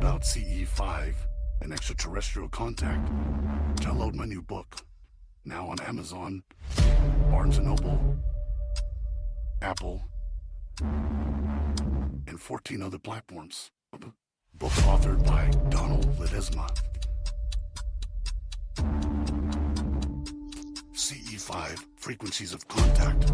about CE5 and extraterrestrial contact, download my new book, now on Amazon, Barnes & Noble, Apple, and 14 other platforms. Book authored by Donald Ledesma. CE5, Frequencies of Contact.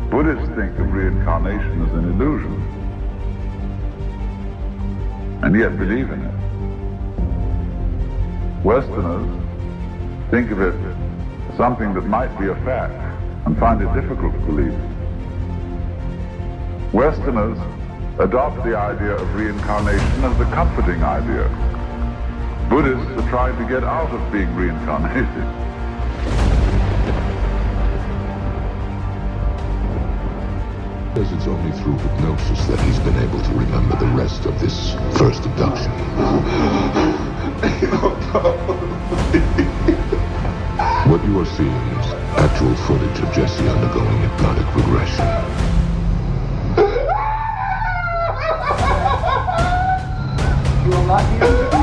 Buddhists think of reincarnation as an illusion, and yet believe in it. Westerners think of it as something that might be a fact and find it difficult to believe. Westerners adopt the idea of reincarnation as a comforting idea. Buddhists are trying to get out of being reincarnated. Says it's only through hypnosis that he's been able to remember the rest of this first abduction. What you are seeing is actual footage of Jesse undergoing hypnotic regression. You will not be injured.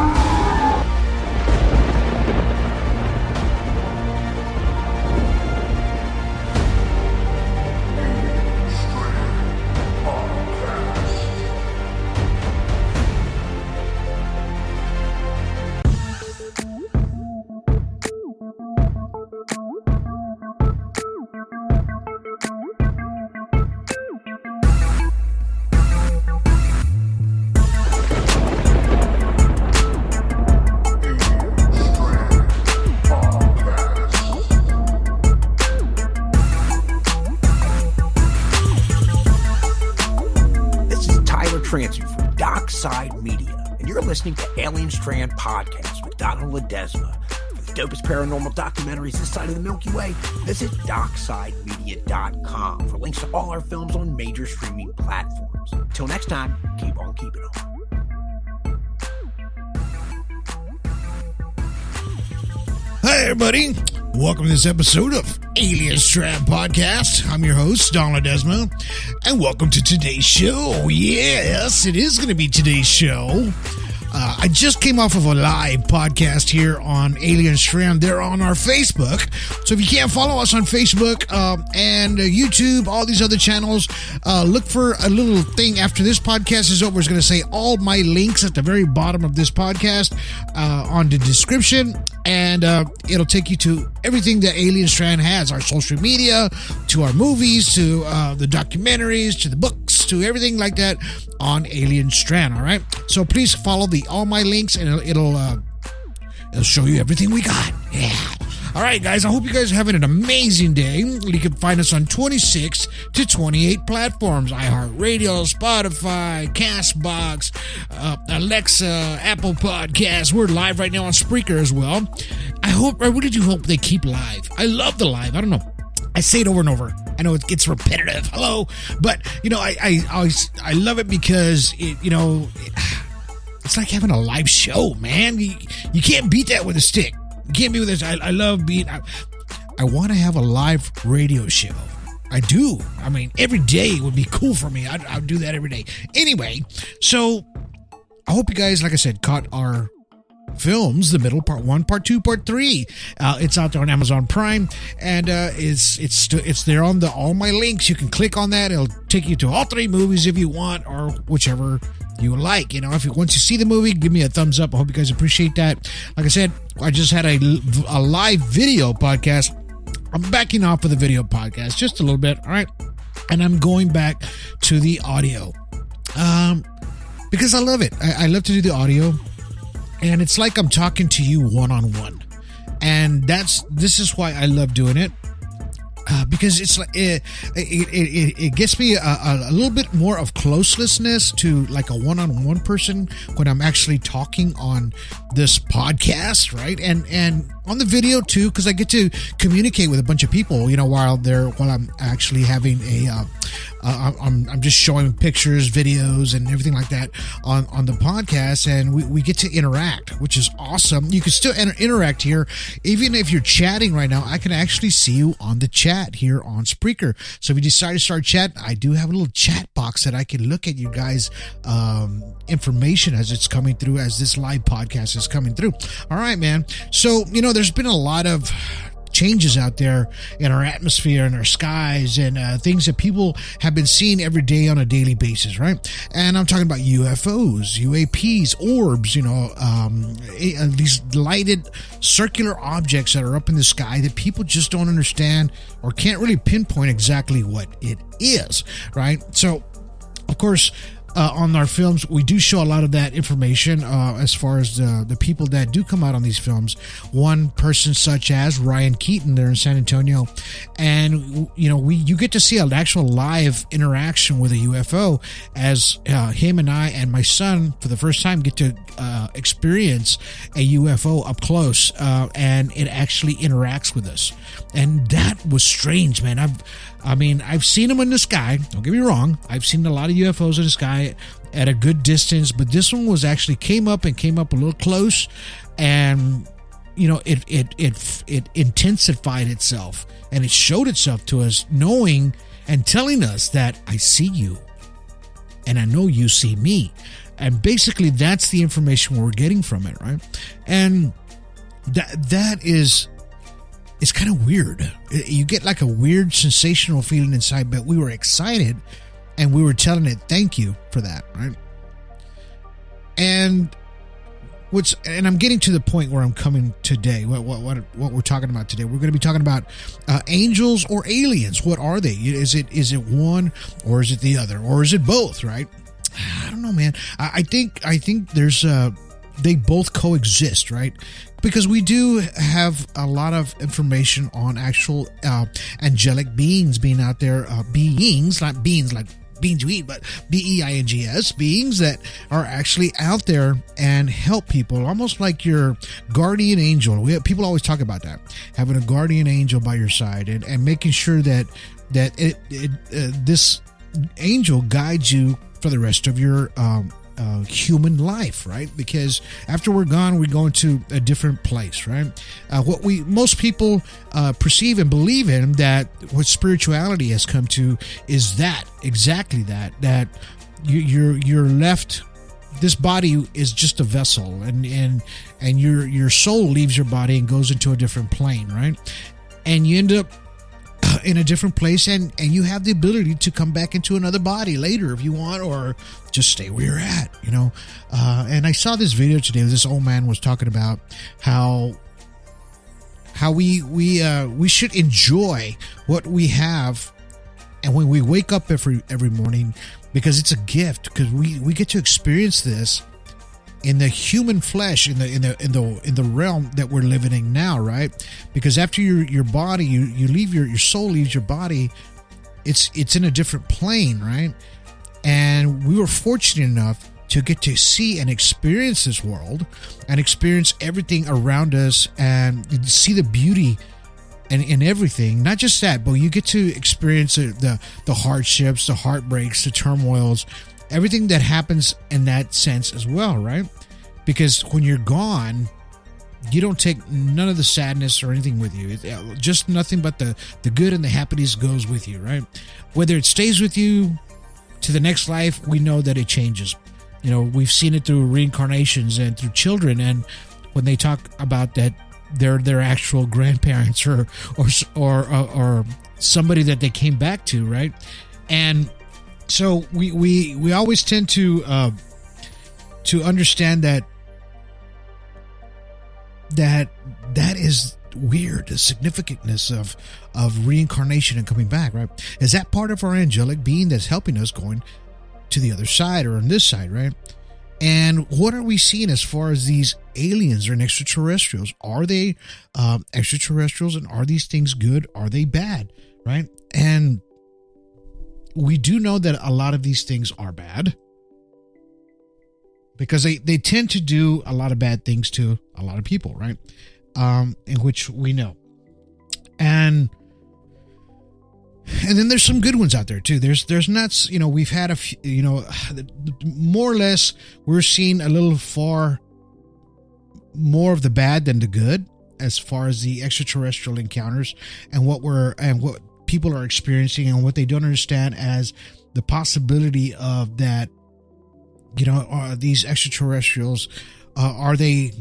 Listening to Alien Strand podcast with Donald Ledesma. For the dopest paranormal documentaries this side of the Milky Way, visit DocSideMedia.com for links to all our films on major streaming platforms. Till next time, keep on keeping on. Hi, everybody. Welcome to this episode of Alien Strand Podcast. I'm your host, Donald Ledesma, and welcome to today's show. Yes, it is going to be today's show. I just came off of a live podcast here on Alien Strand. They're on our Facebook. So if you can't follow us on Facebook and YouTube, all these other channels, look for a little thing after this podcast is over. It's going to say all my links at the very bottom of this podcast on the description. And it'll take you to everything that Alien Strand has, our social media, to our movies, to the documentaries, to the books, to everything like that on Alien Strand, all right? So please follow all my links, and it'll show you everything we got. Yeah. All right, guys, I hope you guys are having an amazing day. You can find us on 26 to 28 platforms: iHeartRadio, Spotify, CastBox, Alexa, Apple Podcasts. We're live right now on Spreaker as well. I really do hope they keep live. I love the live. I don't know. I say it over and over. I know it gets repetitive. Hello. But, I love it because, it's like having a live show, man. You can't beat that with a stick. You can't beat with this. I love being... I want to have a live radio show. I do. I mean, every day would be cool for me. I'd do that every day. Anyway, so I hope you guys, like I said, caught our films, The Middle, Part 1, Part 2, Part 3. It's out there on Amazon Prime, and it's there on all my links. You can click on that. It'll take you to all three movies if you want, or whichever you like. Once you see the movie, give me a thumbs up. I hope you guys appreciate that. Like I said, I just had a live video podcast. I'm backing off of the video podcast just a little bit, all right? And I'm going back to the audio because I love it. I love to do the audio. And it's like I'm talking to you one-on-one. And this is why I love doing it. because it's like it gets me a little bit more of closelessness to like a one-on-one person when I'm actually talking on this podcast, right? And on the video too, because I get to communicate with a bunch of people, while I'm actually having I'm just showing pictures, videos, and everything like that on the podcast, and we get to interact, which is awesome. You can still interact here, even if you're chatting right now. I can actually see you on the chat here on Spreaker. So if you decide to start chat, I do have a little chat box that I can look at you guys' information as it's coming through, as this live podcast is coming through. All right, man. So there's been a lot of changes out there in our atmosphere and our skies, and things that people have been seeing every day on a daily basis, right? And I'm talking about UFOs, UAPs, orbs, these lighted circular objects that are up in the sky that people just don't understand or can't really pinpoint exactly what it is, right? So, of course, on our films, we do show a lot of that information as far as the people that do come out on these films. One person such as Ryan Keaton there in San Antonio, and you get to see an actual live interaction with a UFO as him and I and my son for the first time get to experience a UFO up close, and it actually interacts with us, and that was strange, man. I've seen them in the sky. Don't get me wrong. I've seen a lot of UFOs in the sky at a good distance, but this one was actually came up a little close, and it intensified itself, and it showed itself to us, knowing and telling us that I see you, and I know you see me, and basically that's the information we're getting from it, right? And that is. It's kind of weird. You get like a weird sensational feeling inside, but we were excited and we were telling it thank you for that, right? And I'm getting to the point where I'm coming today. What we're talking about today? We're going to be talking about angels or aliens. What are they? Is it one, or is it the other, or is it both? Right? I don't know, man. I think there's they both coexist, right? Because we do have a lot of information on actual angelic beings being out there, beings, not beings like beings you eat, but beings, beings that are actually out there and help people, almost like your guardian angel. People always talk about that, having a guardian angel by your side, and making sure that this angel guides you for the rest of your human life, right? Because after we're gone, we go into a different place, right? What most people perceive and believe in, that what spirituality has come to, is exactly that you're left. This body is just a vessel, and your soul leaves your body and goes into a different plane, right? And you end up in a different place, and you have the ability to come back into another body later if you want, or just stay where you're at, and I saw this video today. This old man was talking about how we should enjoy what we have, and when we wake up every morning, because it's a gift, because we get to experience this in the human flesh, in the realm that we're living in now, right? Because after your body, you leave your soul leaves your body, it's in a different plane, right? And we were fortunate enough to get to see and experience this world, and experience everything around us, and see the beauty and everything. Not just that, but you get to experience the hardships, the heartbreaks, the turmoils, everything that happens in that sense as well, right? Because when you're gone, you don't take none of the sadness or anything with you. Just nothing but the good and the happiness goes with you, right? Whether it stays with you to the next life, we know that it changes. We've seen it through reincarnations and through children, and when they talk about that, they're their actual grandparents or somebody that they came back to, right? And so we always tend to understand that is weird, the significantness of reincarnation and coming back, right? Is that part of our angelic being that's helping us going to the other side or on this side, right? And what are we seeing as far as these aliens and extraterrestrials? Are they extraterrestrials, and are these things good? Are they bad? Right? And we do know that a lot of these things are bad, because they tend to do a lot of bad things to a lot of people, right? In which we know. And then there's some good ones out there too. There's nuts, we've had a few, more or less we're seeing a little far more of the bad than the good as far as the extraterrestrial encounters and what people are experiencing, and what they don't understand as the possibility of that, these extraterrestrials, are they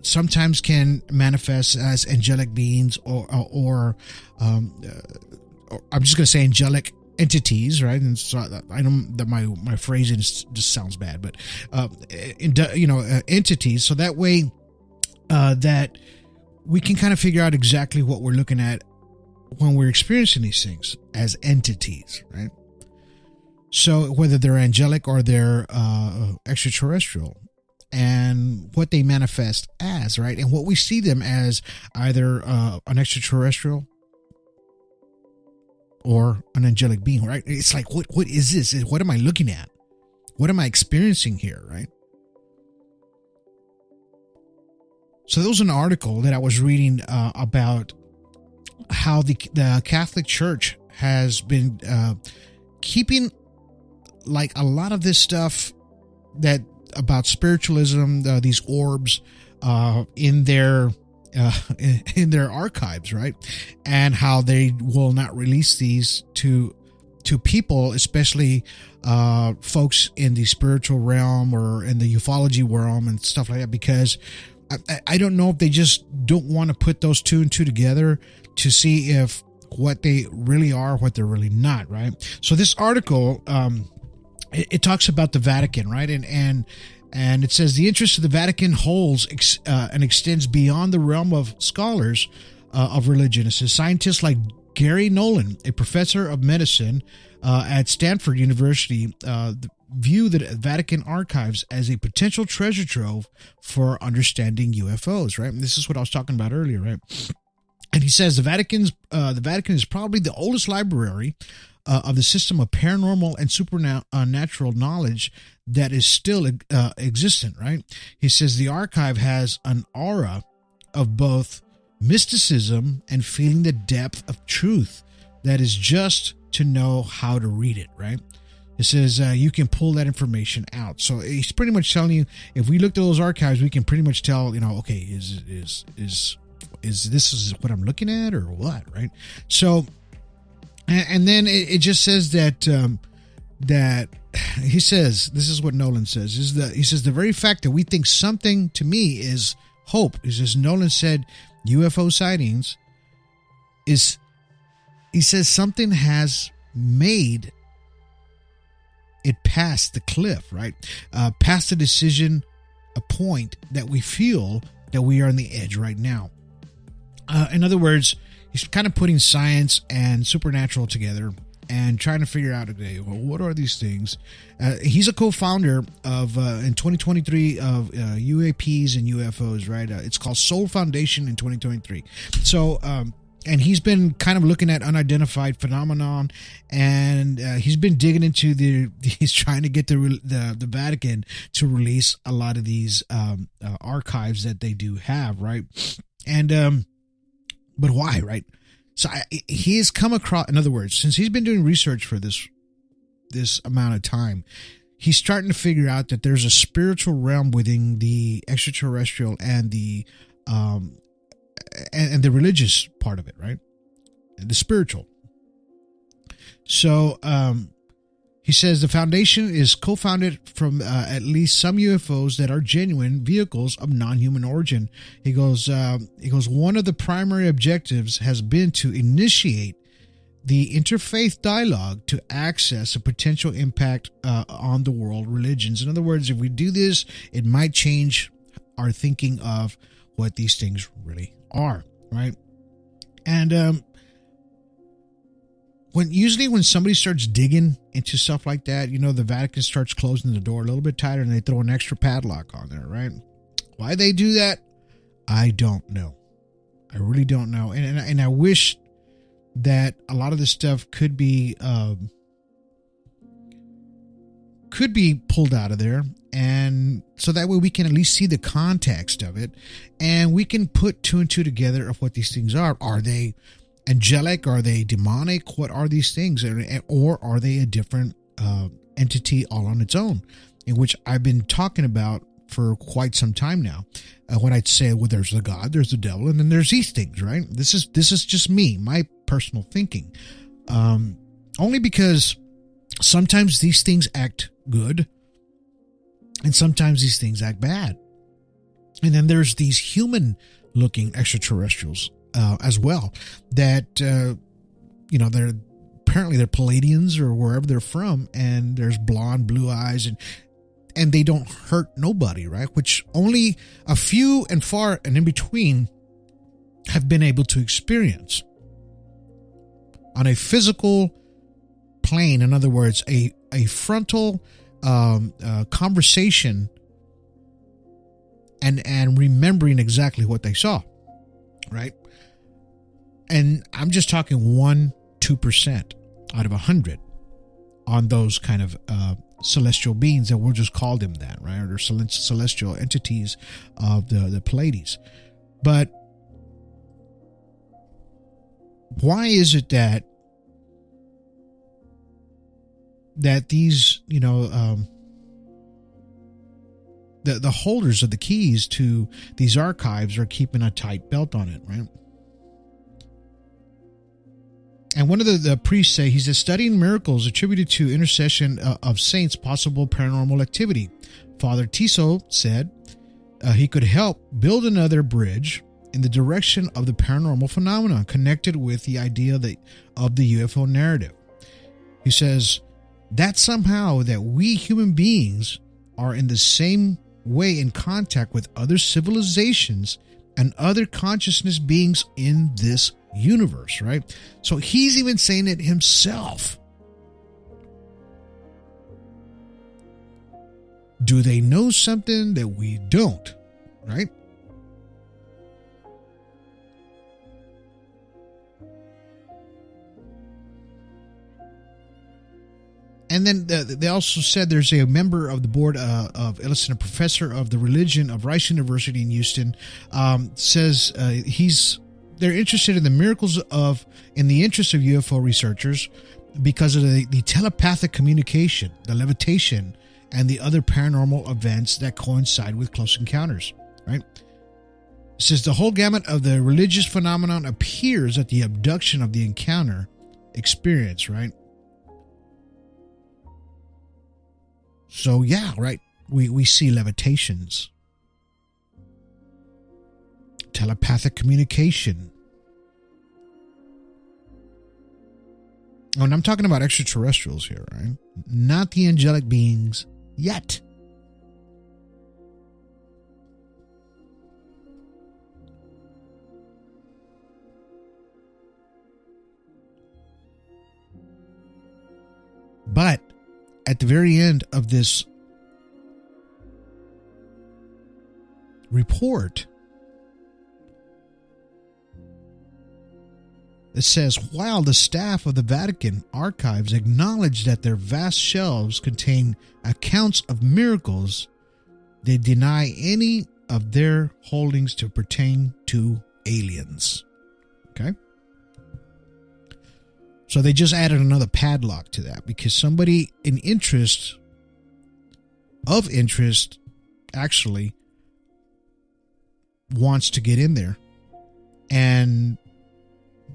sometimes can manifest as angelic beings or I'm just going to say angelic entities, right? And so I know that my phrasing just sounds bad, but entities. So that way, that we can kind of figure out exactly what we're looking at when we're experiencing these things as entities, right? So whether they're angelic or they're extraterrestrial, and what they manifest as, right? And what we see them as, either an extraterrestrial or an angelic being, right? It's like, what is this? What am I looking at? What am I experiencing here, right? So there was an article that I was reading about how the Catholic Church has been keeping like a lot of this stuff that about spiritualism, these orbs, in their archives, right? And how they will not release these to people, especially folks in the spiritual realm or in the ufology realm and stuff like that, because I don't know if they just don't want to put those two and two together to see if what they really are, what they're really not, right? So this article, it talks about the Vatican, right? And it says the interest of the Vatican holds and extends beyond the realm of scholars of religion. It says scientists like Gary Nolan, a professor of medicine at Stanford University, view the Vatican archives as a potential treasure trove for understanding UFOs, right? And this is what I was talking about earlier, right? And he says the Vatican is probably the oldest library of the system of paranormal and supernatural knowledge that is still existent, right? He says the archive has an aura of both mysticism and feeling the depth of truth that is just to know how to read it, right? It says you can pull that information out. So he's pretty much telling you, if we looked at those archives, we can pretty much tell, okay, is this what I'm looking at or what, right? So, and then it just says that he says, this is what Nolan says, he says the very fact that we think something, to me, is hope. He says, Nolan said UFO sightings he says something has made it past the cliff, right? Past the decision, a point that we feel that we are on the edge right now. In other words, he's kind of putting science and supernatural together and trying to figure out, okay, well, what are these things? He's a co-founder of, in 2023, of UAPs and UFOs, right? It's called Soul Foundation in 2023. So, and he's been kind of looking at unidentified phenomenon, and he's been digging into he's trying to get the Vatican to release a lot of these archives that they do have, right? And but why, right? So he has come across, in other words, since he's been doing research for this amount of time, he's starting to figure out that there's a spiritual realm within the extraterrestrial and the and the religious part of it, right? The spiritual. So he says the foundation is co-founded from at least some UFOs that are genuine vehicles of non-human origin. He goes, one of the primary objectives has been to initiate the interfaith dialogue to access a potential impact on the world religions. In other words, if we do this, it might change our thinking of what these things really are, right? And When somebody starts digging into stuff like that, the Vatican starts closing the door a little bit tighter and they throw an extra padlock on there, right? Why they do that, I don't know. I really don't know. And I wish that a lot of this stuff could be pulled out of there, and so that way we can at least see the context of it, and we can put two and two together of what these things are. Are they angelic? Are they demonic? What are these things? Or are they a different entity all on its own, in which I've been talking about for quite some time now. When I'd say, well, there's the God, there's the devil, and then there's these things, right? This is just me, my personal thinking. Only because sometimes these things act good, and sometimes these things act bad. And then there's these human-looking extraterrestrials as well that, they're Palladians or wherever they're from, and there's blonde, blue eyes, and they don't hurt nobody, right? Which only a few and far and in between have been able to experience. On a physical plane, in other words, a frontal conversation and remembering exactly what they saw, right? And I'm just talking 1-2% out of 100 on those kind of celestial beings, and we'll just call them that, right? Or celestial entities of the Pleiades. But why is it that these, the holders of the keys to these archives are keeping a tight belt on it, right? And one of the priests he says, studying miracles attributed to intercession of saints, possible paranormal activity. Father Tiso said he could help build another bridge in the direction of the paranormal phenomenon connected with the idea of the UFO narrative. He says that somehow that we human beings are in the same way in contact with other civilizations and other consciousness beings in this universe, right? So he's even saying it himself. Do they know something that we don't, right? And then they also said there's a member of the board of Ellison, a professor of the religion of Rice University in Houston, says they're interested in the miracles in the interest of UFO researchers because of the telepathic communication, the levitation, and the other paranormal events that coincide with close encounters, right? It says the whole gamut of the religious phenomenon appears at the abduction of the encounter experience, right? So yeah, right, we see levitations, telepathic communication. Oh, and I'm talking about extraterrestrials here, right? Not the angelic beings yet. But at the very end of this report, it says, while the staff of the Vatican archives acknowledge that their vast shelves contain accounts of miracles, they deny any of their holdings to pertain to aliens. Okay? So they just added another padlock to that because somebody of interest actually wants to get in there and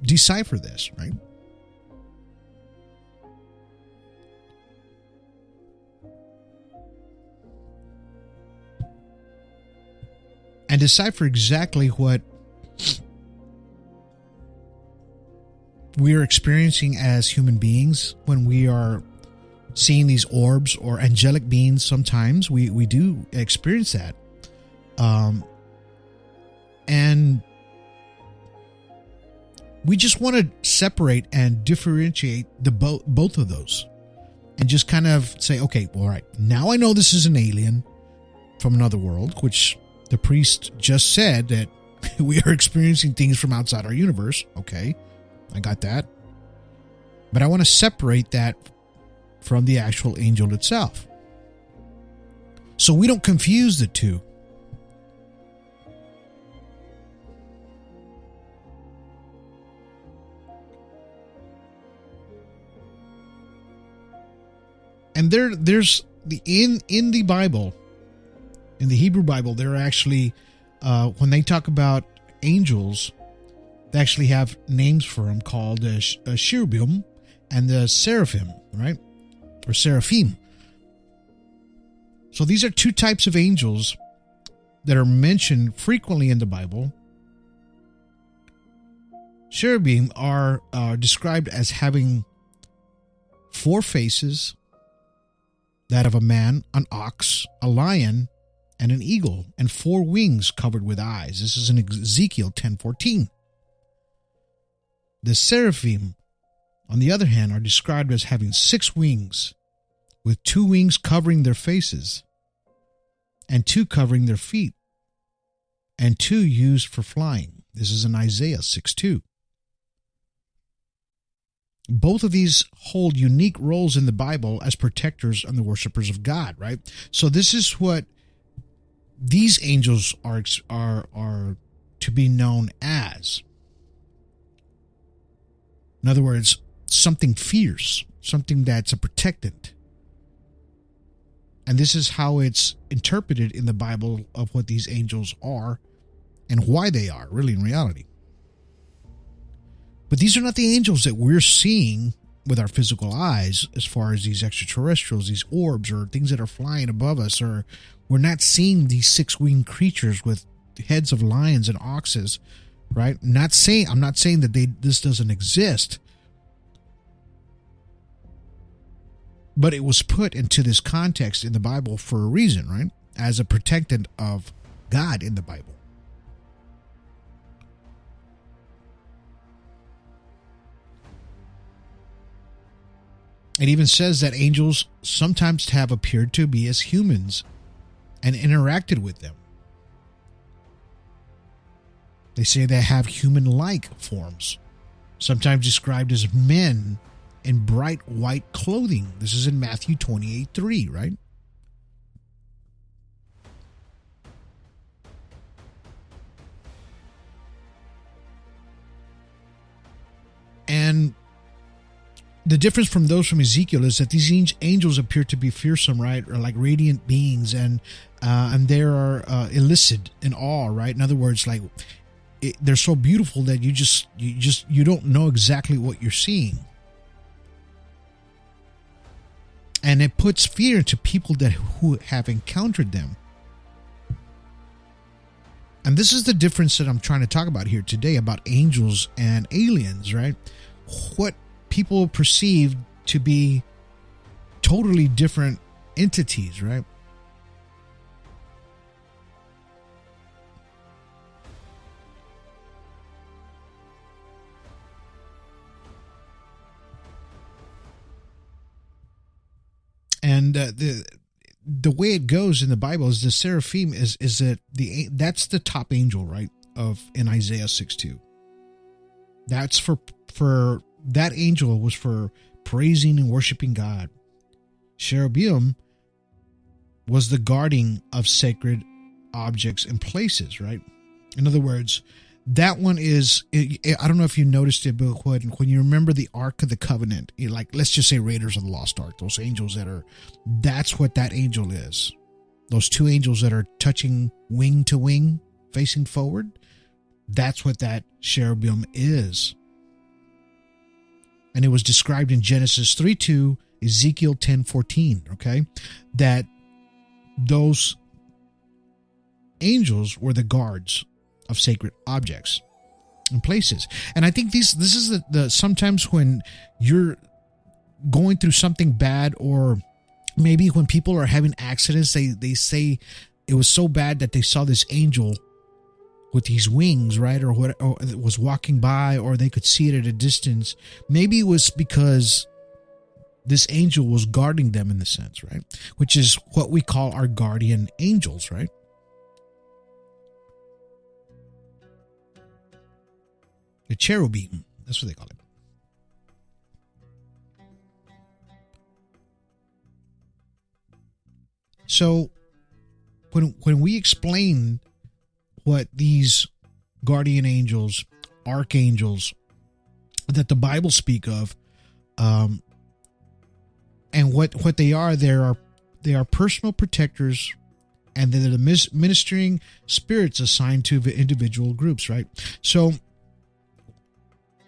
decipher this, right? And decipher exactly what we are experiencing as human beings when we are seeing these orbs or angelic beings. Sometimes we do experience that. And We just want to separate and differentiate the both of those, and just kind of say, okay, well, all right, now I know this is an alien from another world, which the priest just said that we are experiencing things from outside our universe. Okay, I got that. But I want to separate that from the actual angel itself, so we don't confuse the two. And there's the in the Bible, in the Hebrew Bible, there are actually when they talk about angels, they actually have names for them called cherubim and the seraphim, right? Or seraphim. So these are two types of angels that are mentioned frequently in the Bible. Cherubim are described as having 4 faces, that of a man, an ox, a lion, and an eagle, and 4 wings covered with eyes. This is in Ezekiel 10:14. The seraphim, on the other hand, are described as having 6 wings, with 2 wings covering their faces, and 2 covering their feet, and 2 used for flying. This is in Isaiah 6:2. Both of these hold unique roles in the Bible as protectors and the worshipers of God, right? So this is what these angels are to be known as. In other words, something fierce, something that's a protectant. And this is how it's interpreted in the Bible of what these angels are and why they are, really, in reality. But these are not the angels that we're seeing with our physical eyes as far as these extraterrestrials, these orbs, or things that are flying above us, or we're not seeing these 6-winged creatures with heads of lions and oxes, right? I'm not saying that this doesn't exist, but it was put into this context in the Bible for a reason, right? As a protectant of God in the Bible. It even says that angels sometimes have appeared to be as humans and interacted with them. They say they have human-like forms, sometimes described as men in bright white clothing. This is in Matthew 28:3, right? And the difference from those from Ezekiel is that these angels appear to be fearsome, right, or like radiant beings, and they are illicit in awe, right? In other words, like they're so beautiful that you don't know exactly what you're seeing, and it puts fear into people who have encountered them. And this is the difference that I'm trying to talk about here today about angels and aliens, right? What people perceive to be totally different entities, right? And the way it goes in the Bible is the seraphim is that that's the top angel, right? In Isaiah 6:2. That's for that angel was for praising and worshiping God. Cherubim was the guarding of sacred objects and places, right? In other words, that one is, I don't know if you noticed it, but when you remember the Ark of the Covenant, like let's just say Raiders of the Lost Ark, those angels that's what that angel is. Those 2 angels that are touching wing to wing, facing forward, that's what that cherubim is. And it was described in Genesis 3:2, Ezekiel 10:14, okay? That those angels were the guards of sacred objects and places. And I think this is the sometimes when you're going through something bad, or maybe when people are having accidents, they say it was so bad that they saw this angel with these wings, right? Or what, or was walking by, or they could see it at a distance. Maybe it was because this angel was guarding them in the sense, right? Which is what we call our guardian angels, right? The cherubim, that's what they call it. So when we explain what these guardian angels, archangels that the Bible speak of, and what they are personal protectors, and they're the ministering spirits assigned to the individual groups, right? So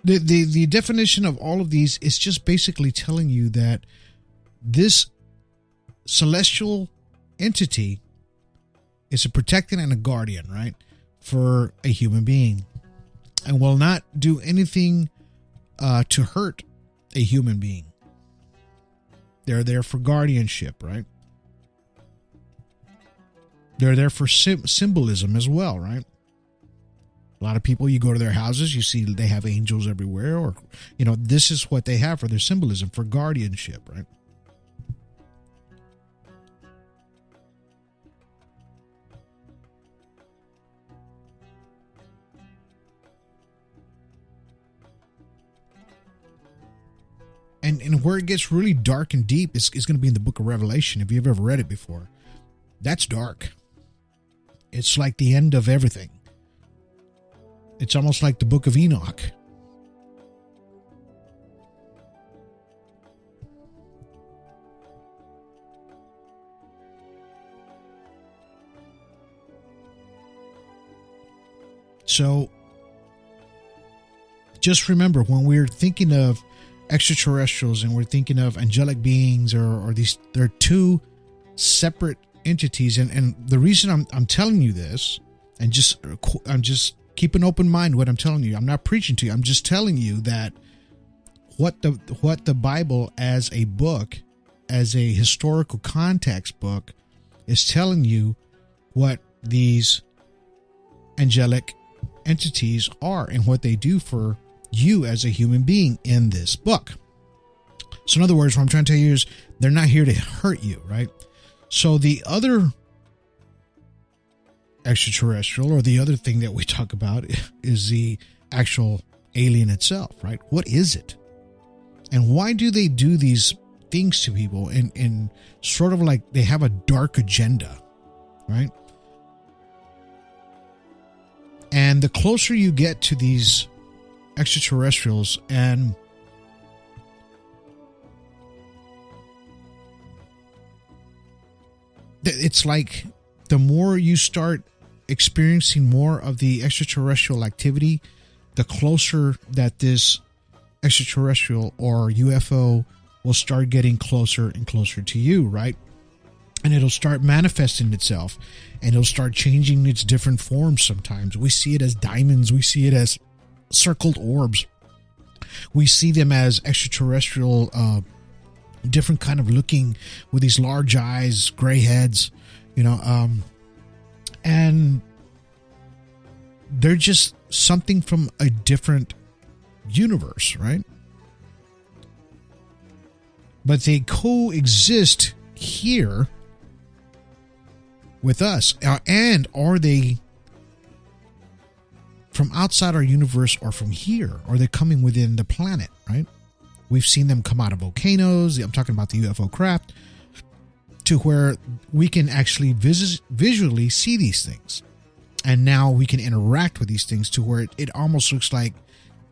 the definition of all of these is just basically telling you that this celestial entity is a protector and a guardian, right, for a human being, and will not do anything to hurt a human being. They're there for guardianship, right? They're there for symbolism as well, right? A lot of people, you go to their houses, you see they have angels everywhere, or, this is what they have for their symbolism, for guardianship, right? And where it gets really dark and deep is going to be in the book of Revelation. If you've ever read it before, that's dark. It's like the end of everything. It's almost like the book of Enoch. So just remember, when we're thinking of extraterrestrials and we're thinking of angelic beings, or these, they're two separate entities, and the reason I'm telling you this, and I'm just keep an open mind what I'm telling you. I'm not preaching to you. I'm just telling you that what the Bible as a book, as a historical context book, is telling you what these angelic entities are and what they do for you as a human being in this book. So in other words, what I'm trying to tell you is they're not here to hurt you, right? So the other extraterrestrial, or the other thing that we talk about, is the actual alien itself, right? What is it? And why do they do these things to people in sort of like they have a dark agenda, right? And the closer you get to these extraterrestrials, and it's like the more you start experiencing more of the extraterrestrial activity, the closer that this extraterrestrial or UFO will start getting closer and closer to you, right? And it'll start manifesting itself, and it'll start changing its different forms. Sometimes we see it as diamonds, we see it as circled orbs, we see them as extraterrestrial, different kind of looking, with these large eyes, gray heads, and they're just something from a different universe, right? But they coexist here with us, and are they from outside our universe, or from here? Are they coming within the planet, right? We've seen them come out of volcanoes. I'm talking about the UFO craft, to where we can actually visually see these things. And now we can interact with these things to where it almost looks like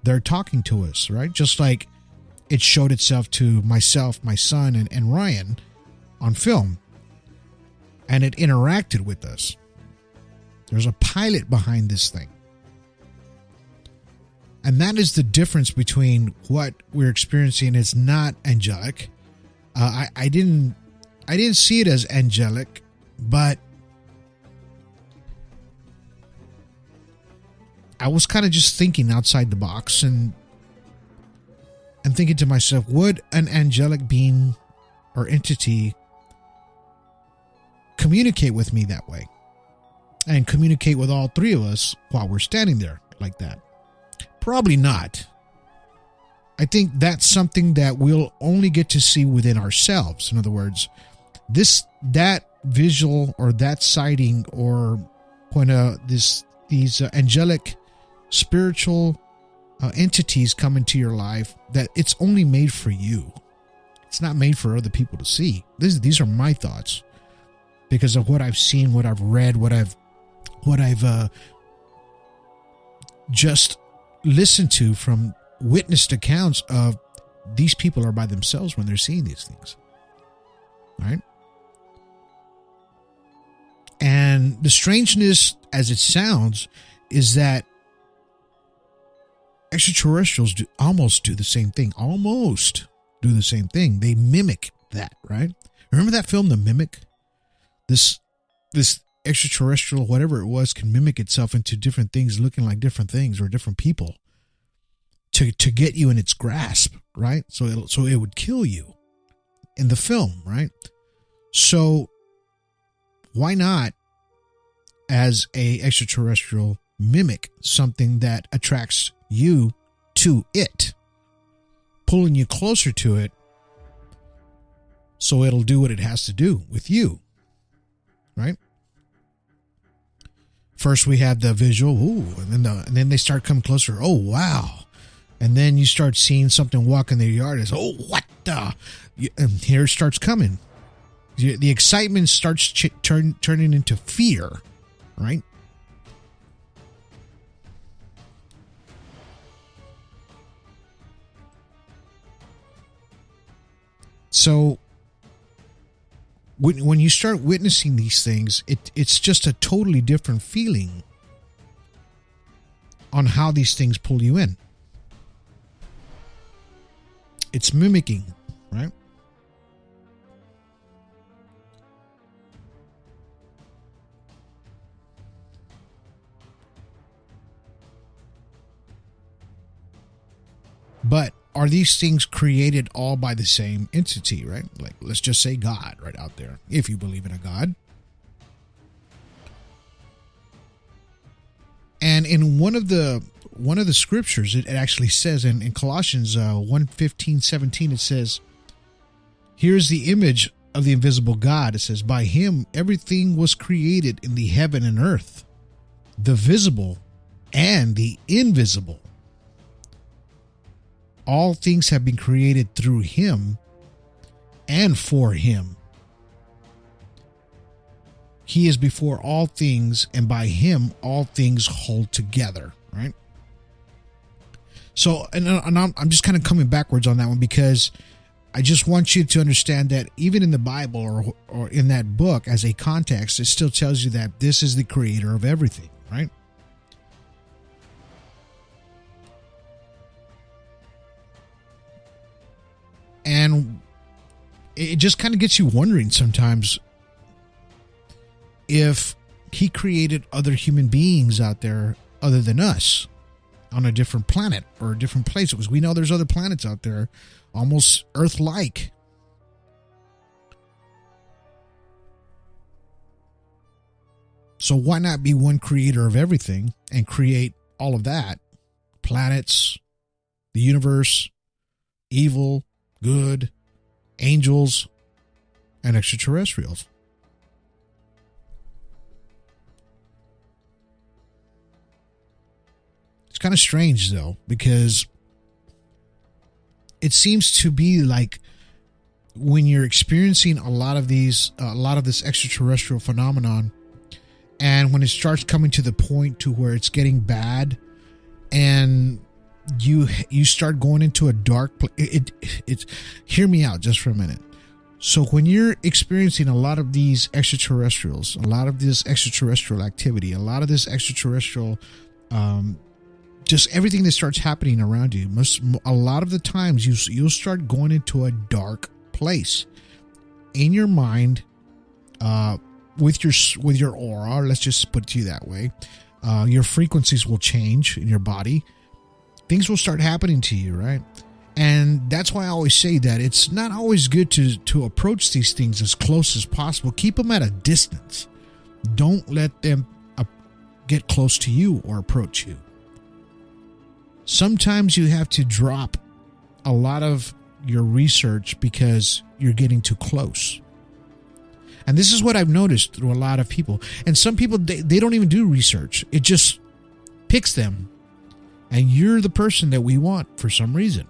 they're talking to us, right? Just like it showed itself to myself, my son, and Ryan on film. And it interacted with us. There's a pilot behind this thing. And that is the difference between what we're experiencing is not angelic. I didn't see it as angelic, but I was kind of just thinking outside the box and thinking to myself, would an angelic being or entity communicate with me that way? and communicate with all three of us while we're standing there like that? Probably not. I think that's something that we'll only get to see within ourselves. In other words, that visual or that sighting, or when these angelic spiritual entities come into your life, that it's only made for you. It's not made for other people to see. These are my thoughts because of what I've seen, what I've read, what I've just listened to from witnessed accounts of these people are by themselves when they're seeing these things. Right? And the strangeness, as it sounds, is that extraterrestrials almost do the same thing. Almost do the same thing. They mimic that, right? Remember that film, The Mimic? This extraterrestrial, whatever it was, can mimic itself into different things, looking like different things or different people to get you in its grasp, right? So it would kill you in the film, right? So why not, as a extraterrestrial, mimic something that attracts you to it, pulling you closer to it, so it'll do what it has to do with you, right? First we have the visual, and then they start coming closer. Oh wow! And then you start seeing something walk in their yard. It's what the? And here it starts coming. The excitement starts turning into fear, right? So when you start witnessing these things, it's just a totally different feeling on how these things pull you in. It's mimicking, right? But are these things created all by the same entity, right? Like, let's just say God right out there, if you believe in a God. And in one of the scriptures, it actually says in Colossians 1:15-17, it says, here's the image of the invisible God. It says, by him everything was created in the heaven and earth, the visible and the invisible. All things have been created through him and for him. He is before all things, and by him all things hold together, right? So, and I'm just kind of coming backwards on that one, because I just want you to understand that even in the Bible or in that book as a context, it still tells you that this is the creator of everything, right? And it just kind of gets you wondering sometimes if he created other human beings out there other than us on a different planet or a different place, because we know there's other planets out there almost Earth-like. So why not be one creator of everything and create all of that? Planets, the universe, evil, good, angels, and extraterrestrials. It's kind of strange, though, because it seems to be like when you're experiencing a lot of this extraterrestrial phenomenon, and when it starts coming to the point to where it's getting bad, and you start going into a dark place. Hear me out just for a minute. So when you're experiencing a lot of these extraterrestrials, a lot of this extraterrestrial activity, a lot of this extraterrestrial, just everything that starts happening around you, a lot of the times you'll start going into a dark place in your mind, with your aura. Let's just put it to you that way. Your frequencies will change in your body. Things will start happening to you, right? And that's why I always say that it's not always good to approach these things as close as possible. Keep them at a distance. Don't let them get close to you or approach you. Sometimes you have to drop a lot of your research because you're getting too close. And this is what I've noticed through a lot of people. And some people, they don't even do research. It just picks them. And you're the person that we want for some reason.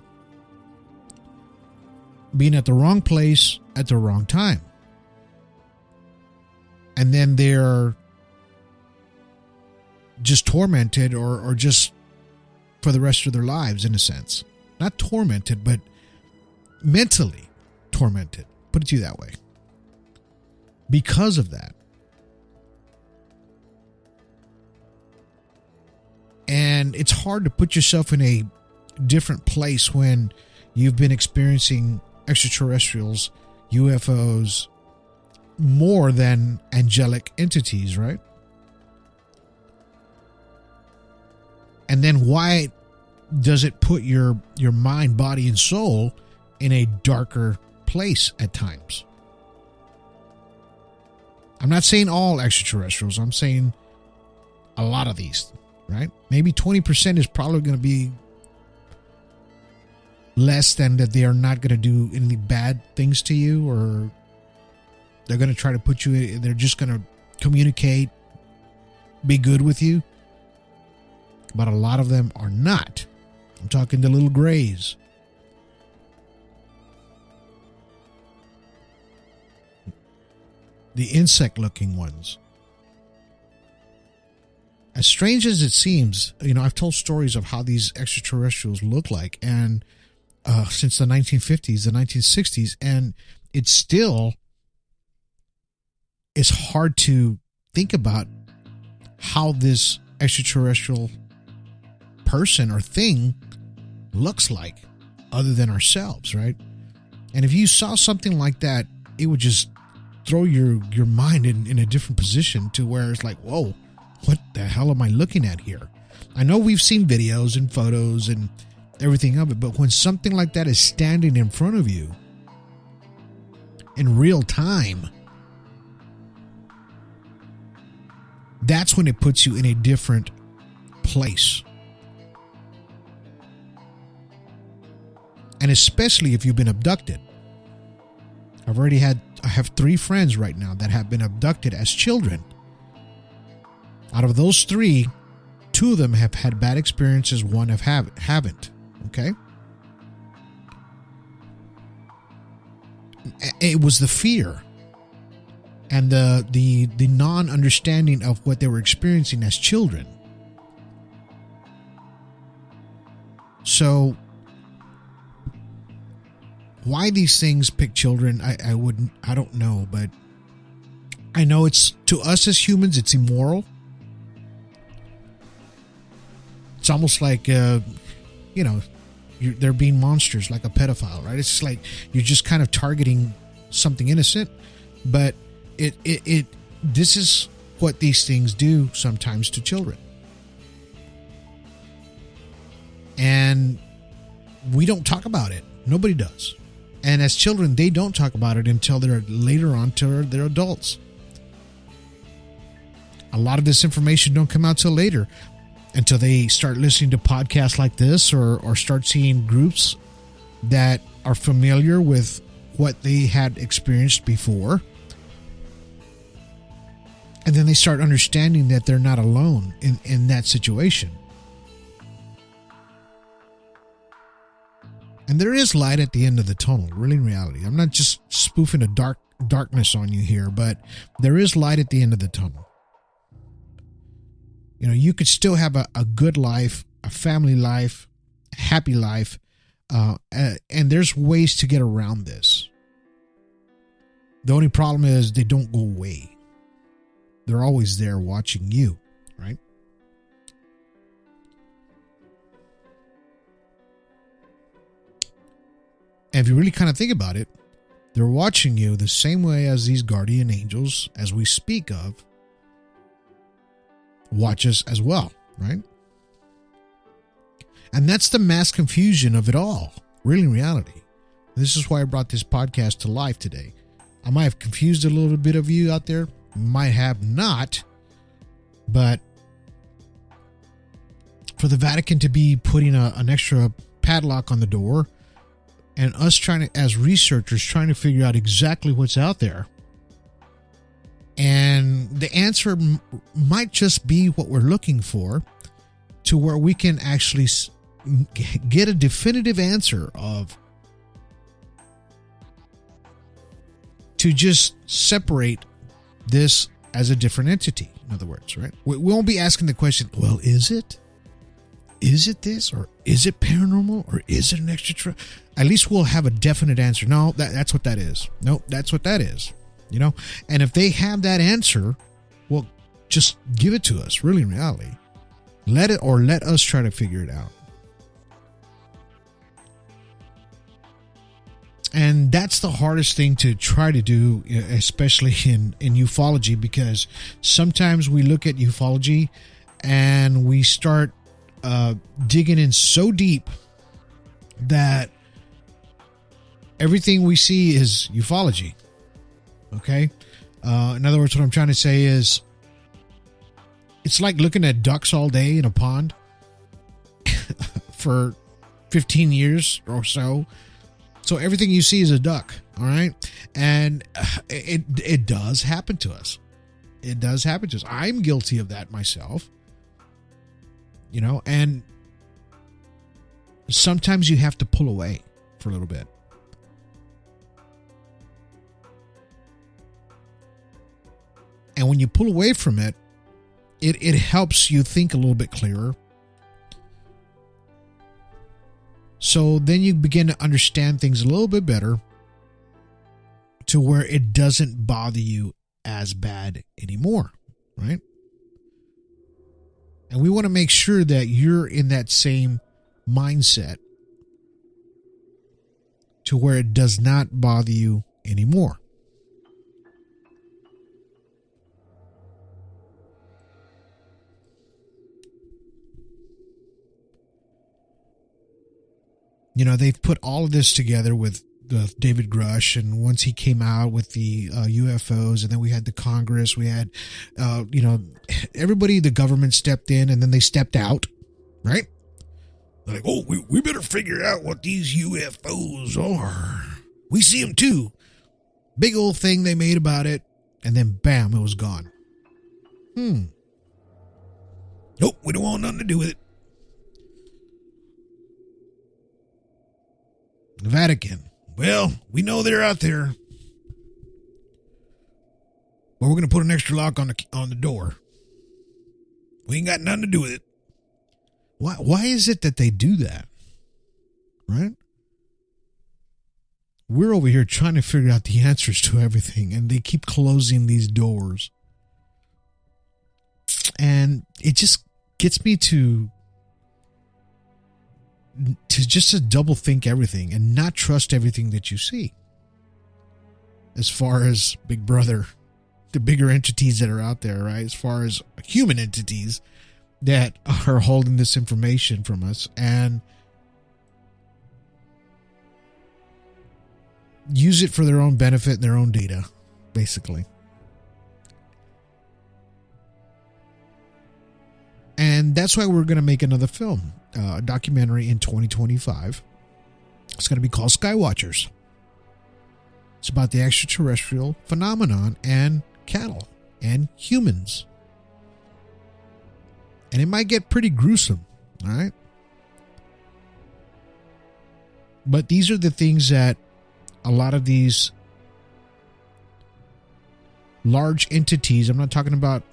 Being at the wrong place at the wrong time. And then they're just tormented or just for the rest of their lives, in a sense. Not tormented, but mentally tormented. Put it to you that way. Because of that. And it's hard to put yourself in a different place when you've been experiencing extraterrestrials, UFOs, more than angelic entities, right? And then why does it put your mind, body, and soul in a darker place at times? I'm not saying all extraterrestrials. I'm saying a lot of these, right? Maybe 20% is probably going to be less than that they are not going to do any bad things to you, or they're going to try to put you, they're just going to communicate, be good with you. But a lot of them are not. I'm talking the little grays. The insect-looking ones. As strange as it seems, I've told stories of how these extraterrestrials look like, and since the 1950s, the 1960s, and it's still is hard to think about how this extraterrestrial person or thing looks like other than ourselves, right? And if you saw something like that, it would just throw your mind in a different position to where it's like, whoa, what the hell am I looking at here? I know we've seen videos and photos and everything of it, but when something like that is standing in front of you in real time, that's when it puts you in a different place. And especially if you've been abducted. I have 3 friends right now that have been abducted as children. Out of those 3, 2 of them have had bad experiences, 1 haven't. Okay? It was the fear and the non-understanding of what they were experiencing as children. So why these things pick children, I don't know, but I know it's, to us as humans, it's immoral. It's almost like, they're being monsters, like a pedophile, right? It's like you're just kind of targeting something innocent, but this is what these things do sometimes to children. And we don't talk about it. Nobody does. And as children, they don't talk about it until they're later on, till they're adults. A lot of this information don't come out till later, until they start listening to podcasts like this or start seeing groups that are familiar with what they had experienced before. And then they start understanding that they're not alone in that situation. And there is light at the end of the tunnel, really, in reality. I'm not just spoofing a darkness on you here, but there is light at the end of the tunnel. You could still have a good life, a family life, a happy life, and there's ways to get around this. The only problem is they don't go away. They're always there watching you, right? And if you really kind of think about it, they're watching you the same way as these guardian angels, as we speak of, watch us as well, right? And that's the mass confusion of it all, really, in reality. This is why I brought this podcast to life today. I might have confused a little bit of you out there, might have not, but for the Vatican to be putting an extra padlock on the door, and us trying to, as researchers, trying to figure out exactly what's out there. And the answer might just be what we're looking for, to where we can actually get a definitive answer of, to just separate this as a different entity. In other words, right? We won't be asking the question, well, is it? Is it this, or is it paranormal, or is it an extraterrestrial? At least we'll have a definite answer. No, that's what that is. No, that's what that is. You know? And if they have that answer, well, just give it to us, really, in reality. Let us try to figure it out. And that's the hardest thing to try to do, especially in ufology, because sometimes we look at ufology and we start digging in so deep that everything we see is ufology. Okay? In other words, what I'm trying to say is, it's like looking at ducks all day in a pond for 15 years or so. So everything you see is a duck, all right? And it does happen to us. It does happen to us. I'm guilty of that myself. You know, and sometimes you have to pull away for a little bit. And when you pull away from it, it helps you think a little bit clearer. So then you begin to understand things a little bit better, to where it doesn't bother you as bad anymore, right? And we want to make sure that you're in that same mindset, to where it does not bother you anymore. You know, they've put all of this together with David Grush, and once he came out with the UFOs, and then we had the Congress, we had, everybody, the government stepped in, and then they stepped out, right? They're like, oh, we better figure out what these UFOs are. We see them too. Big old thing they made about it, and then bam, it was gone. Nope, we don't want nothing to do with it. The Vatican. Well, we know they're out there, but we're going to put an extra lock on the door. We ain't got nothing to do with it. Why is it that they do that? Right? We're over here trying to figure out the answers to everything, and they keep closing these doors. And it just gets me to double think everything and not trust everything that you see. As far as Big Brother, the bigger entities that are out there, right? As far as human entities that are holding this information from us and use it for their own benefit and their own data, basically. And that's why we're going to make another film, a documentary in 2025. It's going to be called Skywatchers. It's about the extraterrestrial phenomenon and cattle and humans. And it might get pretty gruesome, all right? But these are the things that a lot of these large entities, I'm not talking about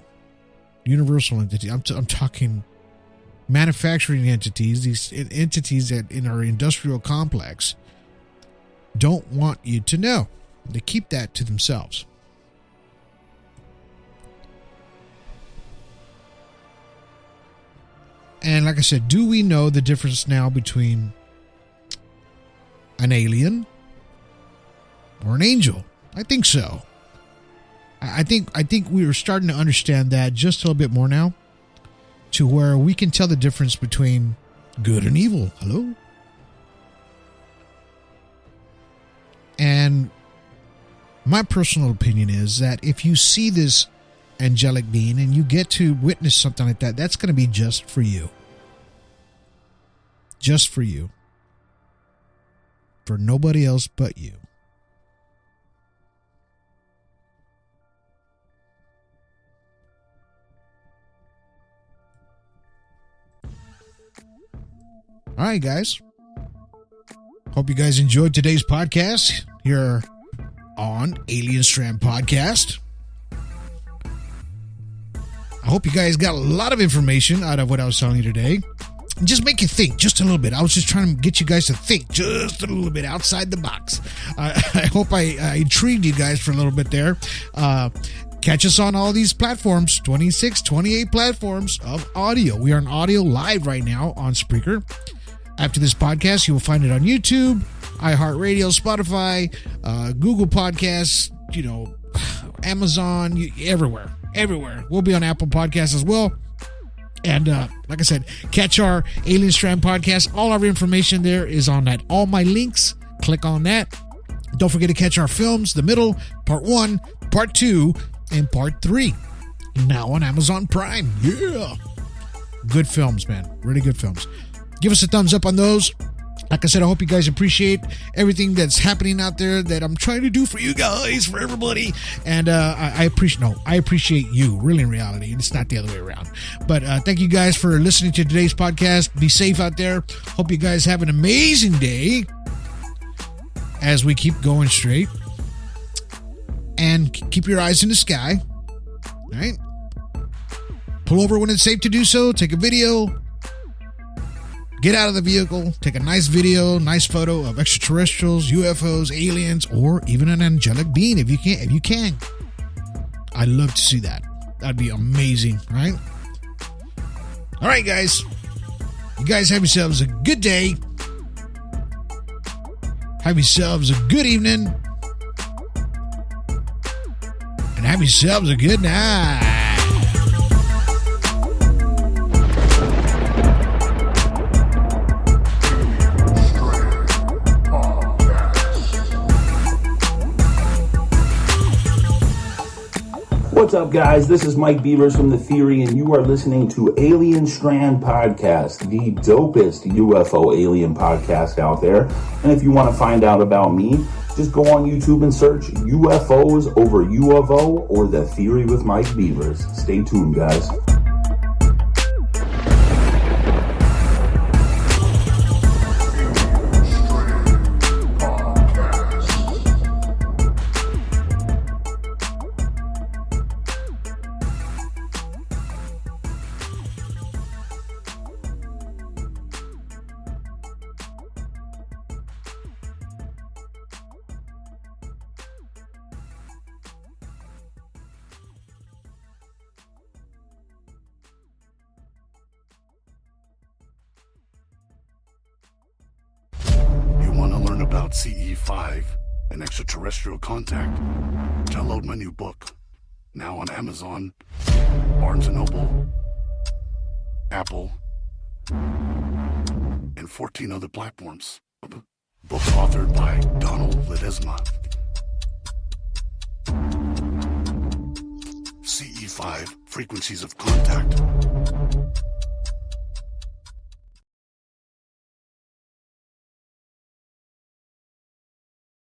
universal entities, I'm talking manufacturing entities, these entities that in our industrial complex don't want you to know. They keep that to themselves. And like I said, do we know the difference now between an alien or an angel? I think so. I think we are starting to understand that just a little bit more now, to where we can tell the difference between good and evil. Hello? And my personal opinion is that if you see this angelic being and you get to witness something like that, that's going to be just for you. just for you. For nobody else but you. All right, guys. Hope you guys enjoyed today's podcast here on Alien Strand Podcast. I hope you guys got a lot of information out of what I was telling you today. And just make you think just a little bit. I was just trying to get you guys to think just a little bit outside the box. I hope I intrigued you guys for a little bit there. Catch us on all these platforms, 26, 28 platforms of audio. We are on audio live right now on Spreaker. After this podcast, you will find it on YouTube, iHeartRadio, Spotify, Google Podcasts, Amazon, everywhere. We'll be on Apple Podcasts as well. And like I said, catch our Alien Strand podcast. All our information there is on that. All my links, click on that. Don't forget to catch our films, The Middle, Part 1, Part 2, and Part 3. Now on Amazon Prime. Yeah. Good films, man. Really good films. Give us a thumbs up on those. Like I said, I hope you guys appreciate everything that's happening out there that I'm trying to do for you guys, for everybody. And I appreciate you, really, in reality. It's not the other way around. But thank you guys for listening to today's podcast. Be safe out there. Hope you guys have an amazing day as we keep going straight. And keep your eyes in the sky. All right? Pull over when it's safe to do so. Take a video. Get out of the vehicle, take a nice video, nice photo of extraterrestrials, UFOs, aliens, or even an angelic being if you can. I'd love to see that. That'd be amazing, right? All right, guys. You guys have yourselves a good day. Have yourselves a good evening. And have yourselves a good night. What's up, guys? This is Mike Beavers from The Theory, and you are listening to Alien Strand Podcast, the dopest UFO alien podcast out there. And if you want to find out about me, just go on YouTube and search UFOs over UFO or The Theory with Mike Beavers. Stay tuned, guys. About CE5, an extraterrestrial contact. Download my new book, now on Amazon, Barnes & Noble, Apple, and 14 other platforms. Book authored by Donald Ledesma. CE5, Frequencies of Contact.